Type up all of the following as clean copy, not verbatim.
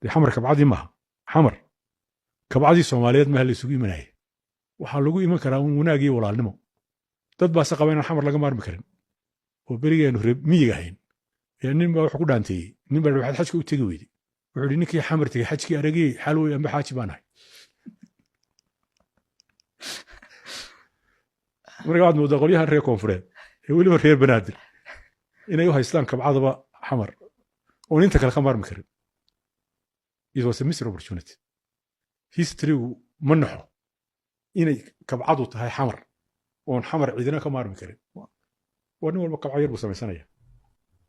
dee xamar kabcadii maaha xamar kabcadii soomaaliyeed maaha la isugu imanaya waxaa lagu iman karaa un wanaag iyo walaalnimo dad baase qaba inaan xamar laga maarmi karin oo berigeenu reer miyiga ahayn ee nin baa wuxuu ku dhaanteeyey nin baa waxaad xajka u tegi weyday wuxuu ihi ninkii xamar tegey xajkii aragiyey xaal wey amba xaaji baan ahay marka waxaad moodaa qolyahan reer koonfureed ee weliba reer banaadir inay u haystaan kabcadaba xamar oon inta kale ka maarmi karin it was a missed opportunity historygu ma naxo inay kabcadu tahay xamar oon xamar ciidina ka maarmi karin waa nin walba kabca yar buu samaysanaya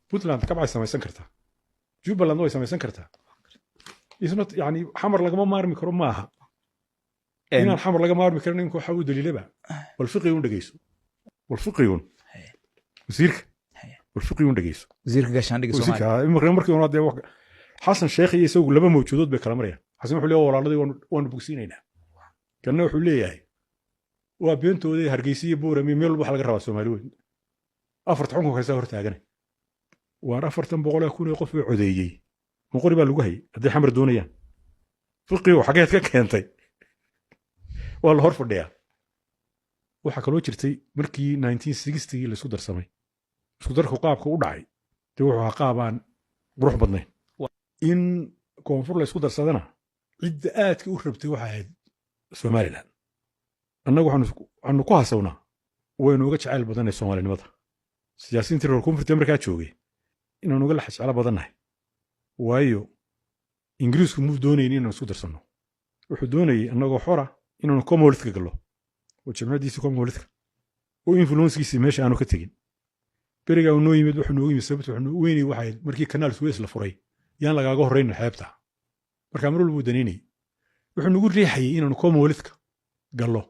puntland kabcay samaysan kartaa jubbaland way samaysan kartaa isnot yani xamar lagama maarmi karo maaha inaan xamar laga maarmi karin ninku waxa uu daliilaba walfiqiyun dhegeyso walfiqiyun wasiirka walfiqiyun dhegeyso wasiirka gaashaandhigga Soomaaliya markii uu hadee xasan sheekh iyo isagu laba mawjuudood bay kala marayaan xasan wuxuu leeyahay walaaladii waanu bogsiinaynaa kana wuxuu leeyahay waa beentooda hargeysa iyo boorami meel wax laga rabaa Soomaali weyn afarta xukunka haysa hortaaganay waan 400,000 qof oo codeeyay muqori baa lagu hayay haddii xamar doonayaan fiqiyo xageed ka keentay waa la hor fadhiyaa waxa kaloo jirtay markii 1960 la isku darsamay isku darku qaabka u dhacay dee wuxuu ahaa qaabaan qurux badnayn in koonfur la isku darsadana cidda aadka u rabtay waxa ahayd Somaliland annagu waxaanu ku hasawnaa waynu uga jecel badanay Soomaalinimada siyaasiyiintii reer koonfurta markaa joogay inaanu uga lax jecel badannahay waayo ingiriisku muu doonayay inaanu isku darsanno wuxuu doonayay annagoo xora inaanu commonwealthka gallo oo jamcadiisii commonwealthka oo influencekiisii meesha aanu ka tegin berigaa uu noo yimid wuxuu noogu yimid sababta wuxuu weynay waxay markii kanaal Suez la furay yaan lagaaga horreyn xeebta markaa mar walbuu danaynayay wuxuu nagu riixayay inaanu commonwealthka gallo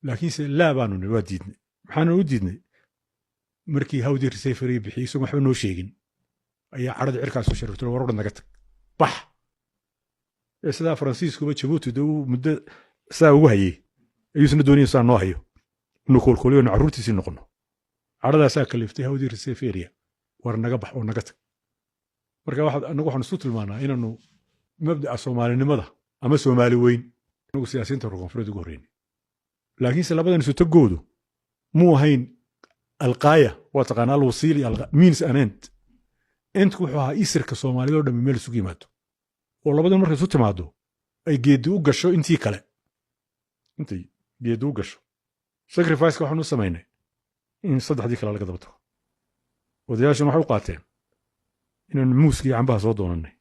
laakiinse laa baanu nidhi waa diidnay maxaanu u diidnay markii hawdii receivery bixiyey isagoo waxba noo sheegin ayaa carada cirkaas soo sharafto war odhan naga tag bax ee sidaa faransiiskuba jabuuti dee uu muddo saa ugu hayey ayuusna doonaya saa noo hayo inuu koolkooliyo nu carruurtiisii noqono caradaasaa kaliftay hawdii receiveria war naga bax oo naga tag marka annagu waxaanu isu tilmaanaa inaanu mabda'a soomaalinimada ama soomaali weyn anagu siyaasiyiinta reer koonfureed ugu horreynay laakiinse labadan isu tagoodu muu ahayn alqaaya waa taqaanaa alwasiil iyo means and end endku wuxuu ahaa isirka soomaalida oo dhammi meel isugu yimaado oo labadan markay isu timaado ay geedi u gasho intii kale intay geedi u gasho sacrificeka waxaanu u samaynay in saddexdii kale laga daba tago odayaashana waxay u qaateen inaan muuska iyo cambaha soo doonannay